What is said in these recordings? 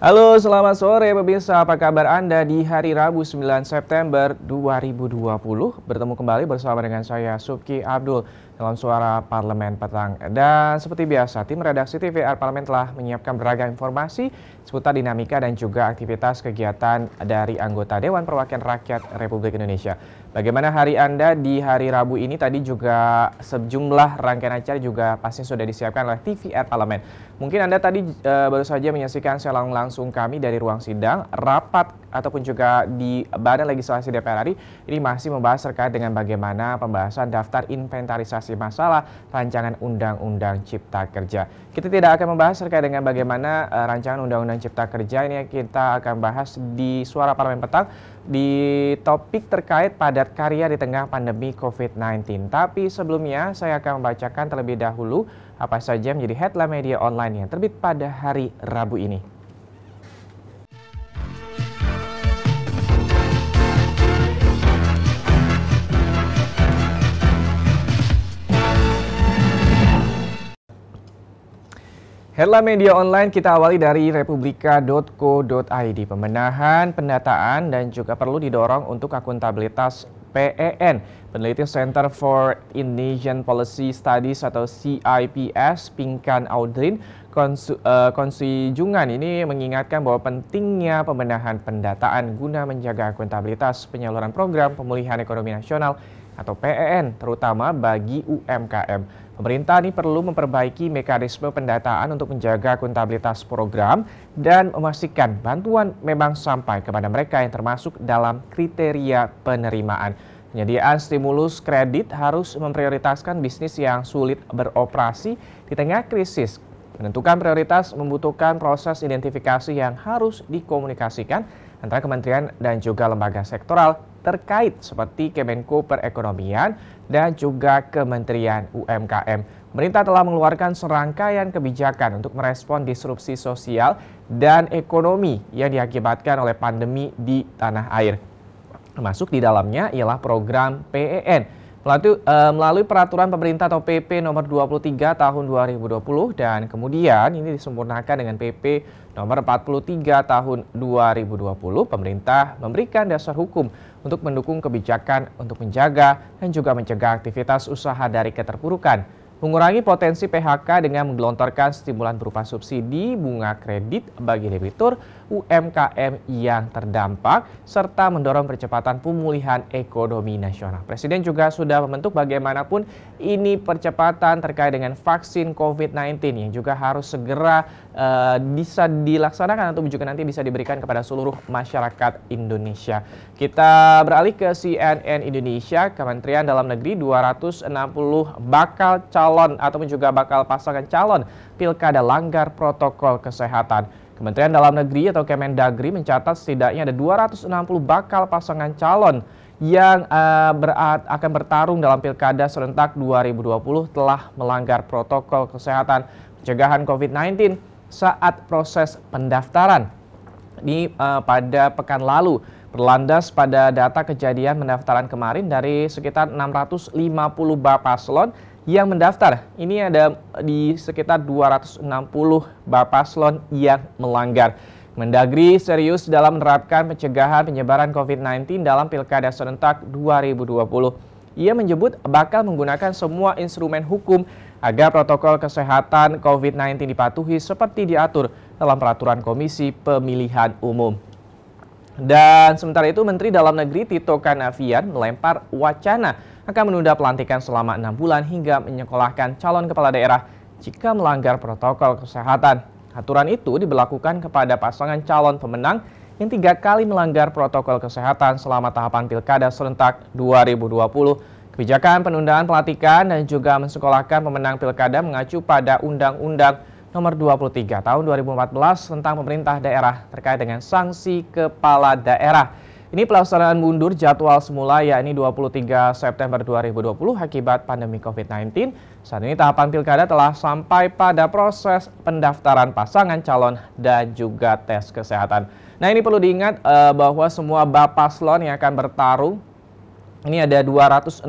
Halo, selamat sore pemirsa. Apa kabar Anda di hari Rabu 9 September 2020? Bertemu kembali bersama dengan saya Subki Abdul dalam Suara Parlemen Petang. Dan seperti biasa, tim redaksi TVR Parlemen telah menyiapkan beragam informasi seputar dinamika dan juga aktivitas kegiatan dari anggota Dewan Perwakilan Rakyat Republik Indonesia. Bagaimana hari Anda di hari Rabu ini? Tadi juga sejumlah rangkaian acara juga pasti sudah disiapkan oleh TVR Parlemen. Mungkin Anda tadi baru saja menyaksikan siaran langsung kami dari ruang sidang, rapat ataupun juga di Badan Legislasi DPR RI ini masih membahas terkait dengan bagaimana pembahasan daftar inventarisasi masalah rancangan Undang-Undang Cipta Kerja. Kita tidak akan membahas terkait dengan bagaimana rancangan Undang-Undang Cipta Kerja ini kita akan bahas di Suara Parlemen Petang di topik terkait padat karya di tengah pandemi COVID-19. Tapi sebelumnya saya akan membacakan terlebih dahulu apa saja menjadi headline media online yang terbit pada hari Rabu ini. Headline media online kita awali dari republika.co.id. Pembenahan, pendataan, dan juga perlu didorong untuk akuntabilitas PEN. Peneliti Center for Indonesian Policy Studies atau CIPS, Pinkan Audrin Konsijungan ini mengingatkan bahwa pentingnya pembenahan pendataan guna menjaga akuntabilitas penyaluran program pemulihan ekonomi nasional atau PEN, terutama bagi UMKM. Pemerintah ini perlu memperbaiki mekanisme pendataan untuk menjaga akuntabilitas program dan memastikan bantuan memang sampai kepada mereka yang termasuk dalam kriteria penerimaan. Penyediaan stimulus kredit harus memprioritaskan bisnis yang sulit beroperasi di tengah krisis. Menentukan prioritas membutuhkan proses identifikasi yang harus dikomunikasikan antara kementerian dan juga lembaga sektoral terkait seperti Kemenko Perekonomian dan juga Kementerian UMKM. Pemerintah telah mengeluarkan serangkaian kebijakan untuk merespon disrupsi sosial dan ekonomi yang diakibatkan oleh pandemi di tanah air. Termasuk di dalamnya ialah program PEN. Melalui peraturan pemerintah atau PP nomor 23 tahun 2020 dan kemudian ini disempurnakan dengan PP nomor 43 tahun 2020, pemerintah memberikan dasar hukum untuk mendukung kebijakan untuk menjaga dan juga mencegah aktivitas usaha dari keterpurukan, mengurangi potensi PHK dengan menggelontorkan stimulan berupa subsidi bunga kredit bagi debitur UMKM yang terdampak, serta mendorong percepatan pemulihan ekonomi nasional. Presiden juga sudah membentuk bagaimanapun ini percepatan terkait dengan vaksin COVID-19 yang juga harus segera bisa dilaksanakan atau juga nanti bisa diberikan kepada seluruh masyarakat Indonesia. Kita beralih ke CNN Indonesia. Kementerian Dalam Negeri 260 bakal calon ataupun juga bakal pasangan calon pilkada langgar protokol kesehatan. Kementerian Dalam Negeri atau Kemendagri mencatat setidaknya ada 260 bakal pasangan calon yang akan bertarung dalam pilkada serentak 2020 telah melanggar protokol kesehatan pencegahan COVID-19 saat proses pendaftaran. Ini pada pekan lalu berlandas pada data kejadian pendaftaran kemarin dari sekitar 650 Bapaslon yang mendaftar. Ini ada di sekitar 260 Bapaslon yang melanggar. Mendagri serius dalam menerapkan pencegahan penyebaran COVID-19 dalam Pilkada Serentak 2020. Ia menyebut bakal menggunakan semua instrumen hukum agar protokol kesehatan COVID-19 dipatuhi seperti diatur dalam peraturan Komisi Pemilihan Umum. Dan sementara itu Menteri Dalam Negeri Tito Karnavian melempar wacana akan menunda pelantikan selama 6 bulan hingga menyekolahkan calon kepala daerah jika melanggar protokol kesehatan. Aturan itu diberlakukan kepada pasangan calon pemenang yang 3 kali melanggar protokol kesehatan selama tahapan Pilkada Serentak 2020. Kebijakan penundaan pelantikan dan juga mensekolahkan pemenang Pilkada mengacu pada Undang-Undang Nomor 23 Tahun 2014 tentang pemerintah daerah terkait dengan sanksi kepala daerah. Ini pelaksanaan mundur jadwal semula yakni 23 September 2020 akibat pandemi COVID-19. Saat ini tahapan pilkada telah sampai pada proses pendaftaran pasangan calon dan juga tes kesehatan. Nah, ini perlu diingat bahwa semua Bapaslon yang akan bertarung Ini ada 260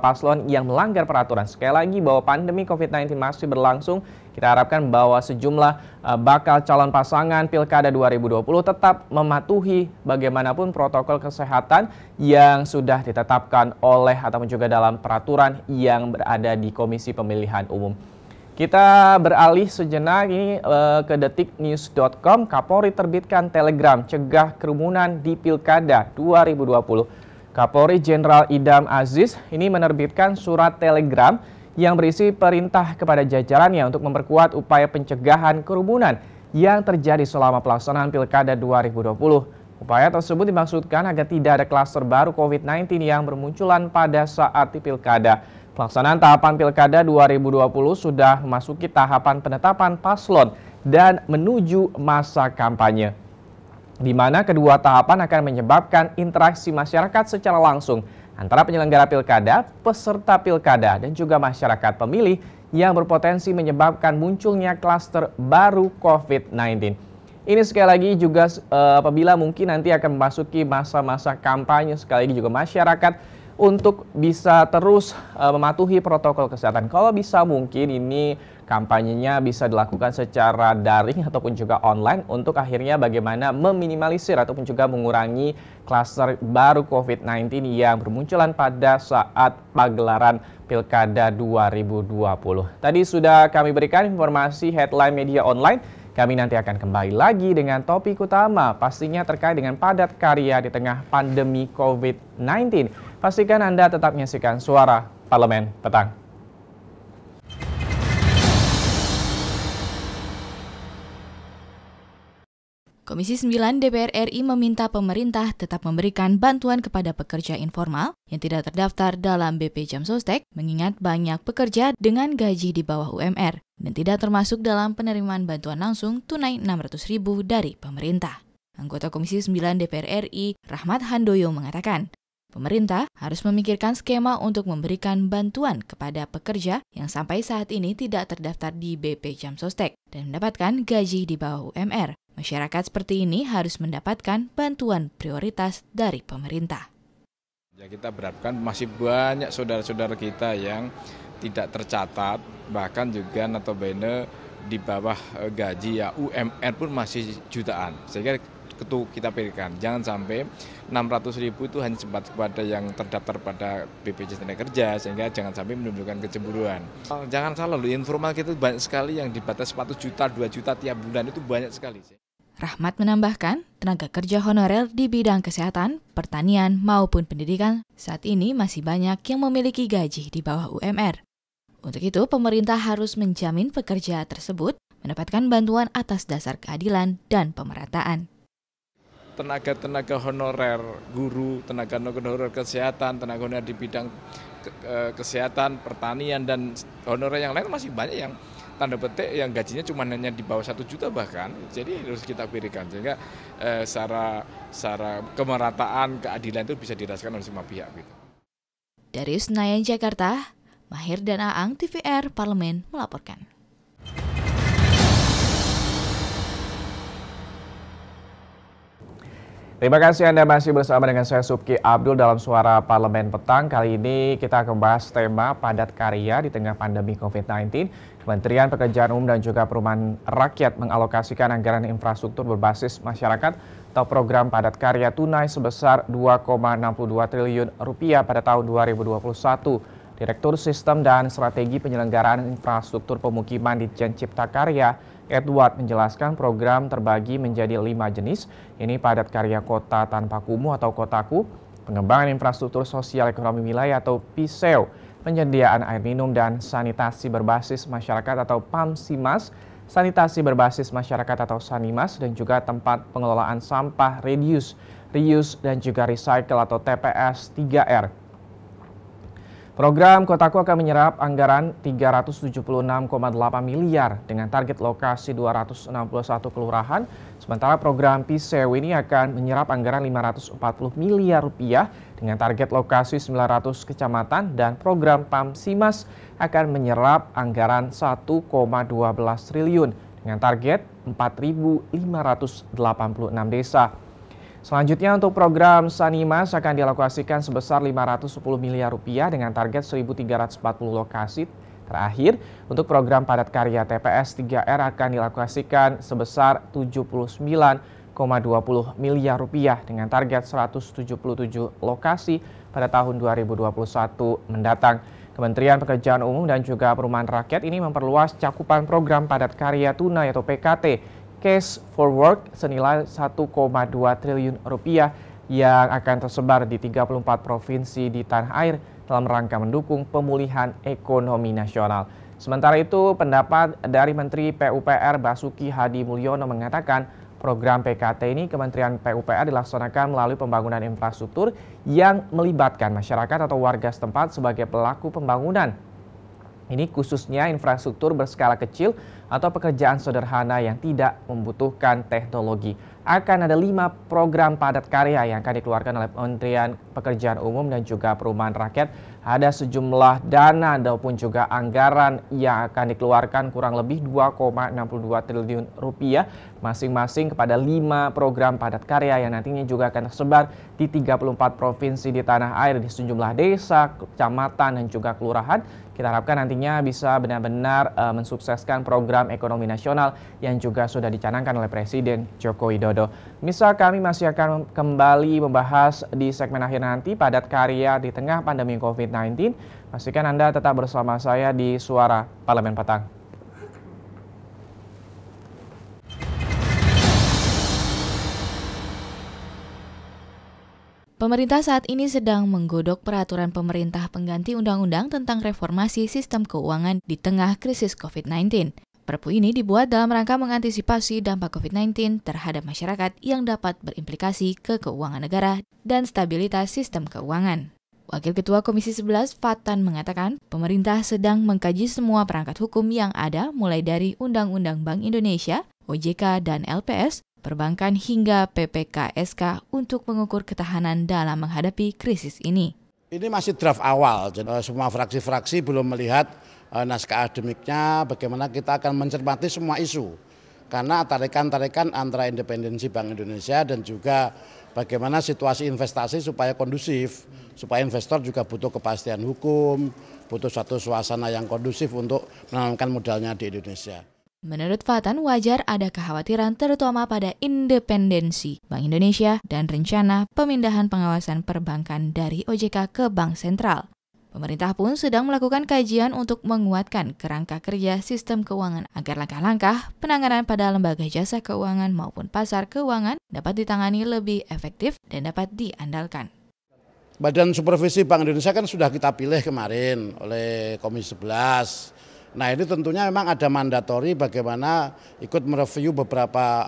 paslon yang melanggar peraturan. Sekali lagi bahwa pandemi COVID-19 masih berlangsung, kita harapkan bahwa sejumlah bakal calon pasangan Pilkada 2020 tetap mematuhi bagaimanapun protokol kesehatan yang sudah ditetapkan oleh ataupun juga dalam peraturan yang berada di Komisi Pemilihan Umum. Kita beralih sejenak ini ke detiknews.com. Kapolri terbitkan telegram cegah kerumunan di Pilkada 2020. Kapolri Jenderal Idam Aziz ini menerbitkan surat telegram yang berisi perintah kepada jajarannya untuk memperkuat upaya pencegahan kerumunan yang terjadi selama pelaksanaan Pilkada 2020. Upaya tersebut dimaksudkan agar tidak ada klaster baru COVID-19 yang bermunculan pada saat di Pilkada. Pelaksanaan tahapan Pilkada 2020 sudah memasuki tahapan penetapan paslon dan menuju masa kampanye, di mana kedua tahapan akan menyebabkan interaksi masyarakat secara langsung antara penyelenggara pilkada, peserta pilkada, dan juga masyarakat pemilih yang berpotensi menyebabkan munculnya klaster baru COVID-19. Ini sekali lagi juga apabila mungkin nanti akan memasuki masa-masa kampanye, sekali lagi juga masyarakat untuk bisa terus mematuhi protokol kesehatan. Kalau bisa mungkin ini kampanyenya bisa dilakukan secara daring ataupun juga online untuk akhirnya bagaimana meminimalisir ataupun juga mengurangi klaster baru COVID-19 yang bermunculan pada saat pagelaran Pilkada 2020. Tadi sudah kami berikan informasi headline media online. Kami nanti akan kembali lagi dengan topik utama pastinya terkait dengan padat karya di tengah pandemi COVID-19. Pastikan Anda tetap menyaksikan Suara Parlemen Petang. Komisi 9 DPR RI meminta pemerintah tetap memberikan bantuan kepada pekerja informal yang tidak terdaftar dalam BP Jam Sostek, mengingat banyak pekerja dengan gaji di bawah UMR dan tidak termasuk dalam penerimaan bantuan langsung tunai Rp600.000 dari pemerintah. Anggota Komisi 9 DPR RI, Rahmat Handoyo, mengatakan, pemerintah harus memikirkan skema untuk memberikan bantuan kepada pekerja yang sampai saat ini tidak terdaftar di BP Jam Sostek dan mendapatkan gaji di bawah UMR. Masyarakat seperti ini harus mendapatkan bantuan prioritas dari pemerintah. Ya, kita berharapkan masih banyak saudara-saudara kita yang tidak tercatat, bahkan juga notabene di bawah gaji ya UMR pun masih jutaan. Sehingga kita pilihkan, jangan sampai 600.000 itu hanya sempat kepada yang terdaftar pada BPJS Tenagakerja, sehingga jangan sampai menimbulkan kecemburuan. Jangan salah loh, informal kita banyak sekali yang dibatas 1 juta, 2 juta tiap bulan, itu banyak sekali. Rahmat menambahkan, tenaga kerja honorer di bidang kesehatan, pertanian, maupun pendidikan saat ini masih banyak yang memiliki gaji di bawah UMR. Untuk itu, pemerintah harus menjamin pekerja tersebut mendapatkan bantuan atas dasar keadilan dan pemerataan. Tenaga-tenaga honorer guru, tenaga honorer kesehatan, tenaga honorer di bidang kesehatan, pertanian, dan honorer yang lain masih banyak yang tanda petik yang gajinya cuma hanya di bawah 1 juta bahkan. Jadi harus kita berikan sehingga secara kemerataan, keadilan itu bisa dirasakan oleh semua pihak. Gitu. Dari Senayan, Jakarta, Mahir dan Aang, TVR Parlemen melaporkan. Terima kasih Anda masih bersama dengan saya Subki Abdul dalam Suara Parlemen Petang. Kali ini kita akan membahas tema padat karya di tengah pandemi COVID-19. Kementerian Pekerjaan Umum dan juga Perumahan Rakyat mengalokasikan anggaran infrastruktur berbasis masyarakat atau program padat karya tunai sebesar Rp2,62 triliun pada tahun 2021. Direktur Sistem dan Strategi Penyelenggaraan Infrastruktur Pemukiman Ditjen Cipta Karya, Edward, menjelaskan program terbagi menjadi 5 jenis, ini padat karya kota tanpa kumuh atau kotaku, pengembangan infrastruktur sosial ekonomi wilayah atau PISEW, penyediaan air minum dan sanitasi berbasis masyarakat atau PAMSIMAS, sanitasi berbasis masyarakat atau SANIMAS, dan juga tempat pengelolaan sampah reduce, reuse, dan juga recycle atau TPS 3R. Program Kotaku akan menyerap anggaran 376,8 miliar dengan target lokasi 261 kelurahan, sementara program PISEW ini akan menyerap anggaran 540 miliar rupiah dengan target lokasi 900 kecamatan, dan program PAMSIMAS akan menyerap anggaran 1,12 triliun dengan target 4.586 desa. Selanjutnya untuk program Sanimas akan dialokasikan sebesar Rp510 miliar dengan target 1.340 lokasi. Terakhir, untuk program padat karya TPS 3R akan dialokasikan sebesar Rp79,20 miliar dengan target 177 lokasi pada tahun 2021 mendatang. Kementerian Pekerjaan Umum dan juga Perumahan Rakyat ini memperluas cakupan program padat karya tunai atau PKT Cash for Work senilai Rp1,2 triliun yang akan tersebar di 34 provinsi di tanah air dalam rangka mendukung pemulihan ekonomi nasional. Sementara itu, pendapat dari Menteri PUPR Basuki Hadi Mulyono mengatakan program PKT ini Kementerian PUPR dilaksanakan melalui pembangunan infrastruktur yang melibatkan masyarakat atau warga setempat sebagai pelaku pembangunan. Ini khususnya infrastruktur berskala kecil atau pekerjaan sederhana yang tidak membutuhkan teknologi. Akan ada 5 program padat karya yang akan dikeluarkan oleh Kementerian Pekerjaan Umum dan juga Perumahan Rakyat. Ada sejumlah dana ataupun juga anggaran yang akan dikeluarkan kurang lebih Rp2,62 triliun masing-masing kepada 5 program padat karya yang nantinya juga akan tersebar di 34 provinsi di tanah air di sejumlah desa, kecamatan dan juga kelurahan. Kita harapkan nantinya bisa benar-benar mensukseskan program ekonomi nasional yang juga sudah dicanangkan oleh Presiden Joko Widodo. Misal kami masih akan kembali membahas di segmen akhir nanti padat karya di tengah pandemi COVID-19. Pastikan Anda tetap bersama saya di Suara Parlemen Petang. Pemerintah saat ini sedang menggodok peraturan pemerintah pengganti undang-undang tentang reformasi sistem keuangan di tengah krisis COVID-19. Perpu ini dibuat dalam rangka mengantisipasi dampak COVID-19 terhadap masyarakat yang dapat berimplikasi ke keuangan negara dan stabilitas sistem keuangan. Wakil Ketua Komisi 11 Fatan mengatakan, pemerintah sedang mengkaji semua perangkat hukum yang ada mulai dari Undang-Undang Bank Indonesia, OJK, dan LPS, perbankan hingga PPKSK untuk mengukur ketahanan dalam menghadapi krisis ini. Ini masih draft awal, jadi semua fraksi-fraksi belum melihat naskah akademiknya, bagaimana kita akan mencermati semua isu. Karena tarikan-tarikan antara independensi Bank Indonesia dan juga bagaimana situasi investasi supaya kondusif, supaya investor juga butuh kepastian hukum, butuh satu suasana yang kondusif untuk menanamkan modalnya di Indonesia. Menurut Fatan, wajar ada kekhawatiran terutama pada independensi Bank Indonesia dan rencana pemindahan pengawasan perbankan dari OJK ke Bank Sentral. Pemerintah pun sedang melakukan kajian untuk menguatkan kerangka kerja sistem keuangan agar langkah-langkah penanganan pada lembaga jasa keuangan maupun pasar keuangan dapat ditangani lebih efektif dan dapat diandalkan. Badan Supervisi Bank Indonesia kan sudah kita pilih kemarin oleh Komisi 11. Nah ini tentunya memang ada mandatori bagaimana ikut mereview beberapa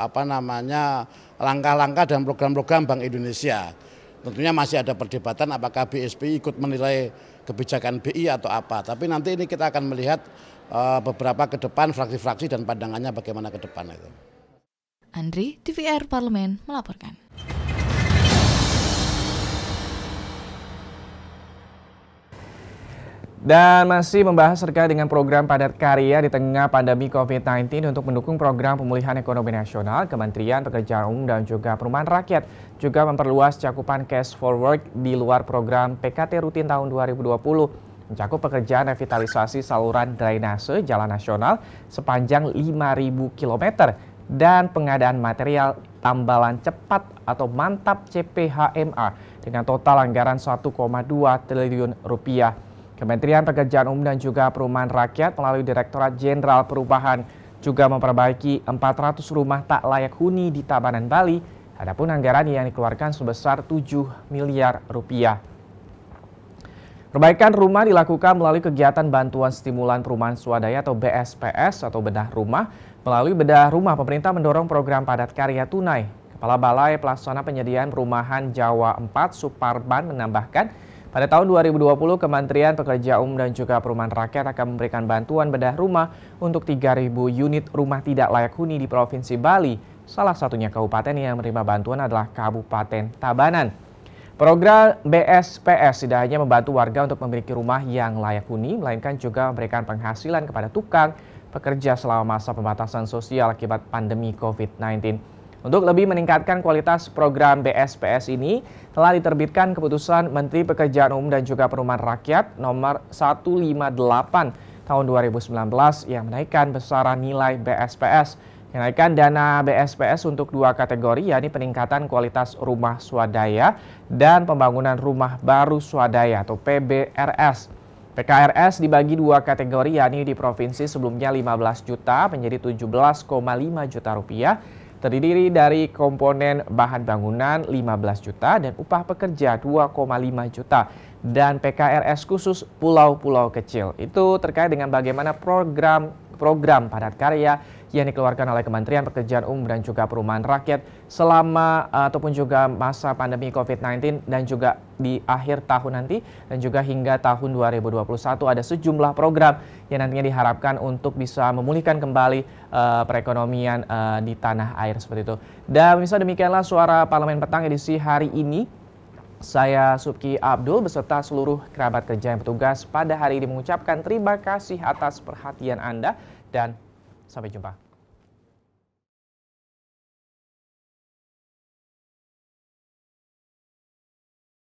langkah-langkah dan program-program Bank Indonesia. Tentunya masih ada perdebatan apakah BSPI ikut menilai kebijakan BI atau apa. Tapi nanti ini kita akan melihat beberapa ke depan fraksi-fraksi dan pandangannya bagaimana ke depan itu. Andri, TVR Parlemen melaporkan. Dan masih membahas terkait dengan program padat karya di tengah pandemi COVID-19 untuk mendukung program pemulihan ekonomi nasional, Kementerian Pekerjaan Umum dan juga Perumahan Rakyat juga memperluas cakupan Cash for Work di luar program PKT rutin tahun 2020, mencakup pekerjaan revitalisasi saluran drainase jalan nasional sepanjang 5.000 km dan pengadaan material tambalan cepat atau mantap CPHMA dengan total anggaran Rp1,2 triliun. Kementerian Pekerjaan Umum dan juga Perumahan Rakyat melalui Direktorat Jenderal Perubahan juga memperbaiki 400 rumah tak layak huni di Tabanan, Bali. Adapun anggaran yang dikeluarkan sebesar Rp7 miliar. Perbaikan rumah dilakukan melalui kegiatan bantuan stimulan perumahan swadaya atau BSPS atau bedah rumah. Melalui bedah rumah, pemerintah mendorong program padat karya tunai. Kepala Balai Pelaksana Penyediaan Perumahan Jawa 4 Suparban menambahkan, pada tahun 2020, Kementerian Pekerjaan Umum dan juga Perumahan Rakyat akan memberikan bantuan bedah rumah untuk 3.000 unit rumah tidak layak huni di Provinsi Bali. Salah satunya kabupaten yang menerima bantuan adalah Kabupaten Tabanan. Program BSPS tidak hanya membantu warga untuk memiliki rumah yang layak huni, melainkan juga memberikan penghasilan kepada tukang pekerja selama masa pembatasan sosial akibat pandemi COVID-19. Untuk lebih meningkatkan kualitas program BSPS ini, telah diterbitkan keputusan Menteri Pekerjaan Umum dan juga Perumahan Rakyat nomor 158 tahun 2019 yang menaikkan besaran nilai BSPS. Kenaikan dana BSPS untuk dua kategori, yakni peningkatan kualitas rumah swadaya dan pembangunan rumah baru swadaya atau PBRS. PKRS dibagi dua kategori, yakni di provinsi sebelumnya 15 juta menjadi 17,5 juta rupiah, terdiri dari komponen bahan bangunan 15 juta dan upah pekerja 2,5 juta dan PKRS khusus pulau-pulau kecil. Itu terkait dengan bagaimana program padat karya yang dikeluarkan oleh Kementerian Pekerjaan Umum dan juga Perumahan Rakyat selama ataupun juga masa pandemi COVID-19 dan juga di akhir tahun nanti dan juga hingga tahun 2021 ada sejumlah program yang nantinya diharapkan untuk bisa memulihkan kembali perekonomian di tanah air seperti itu. Dan bisa demikianlah Suara Parlemen Petang edisi hari ini. Saya Subki Abdul beserta seluruh kerabat kerja yang bertugas pada hari ini mengucapkan terima kasih atas perhatian Anda dan sampai jumpa.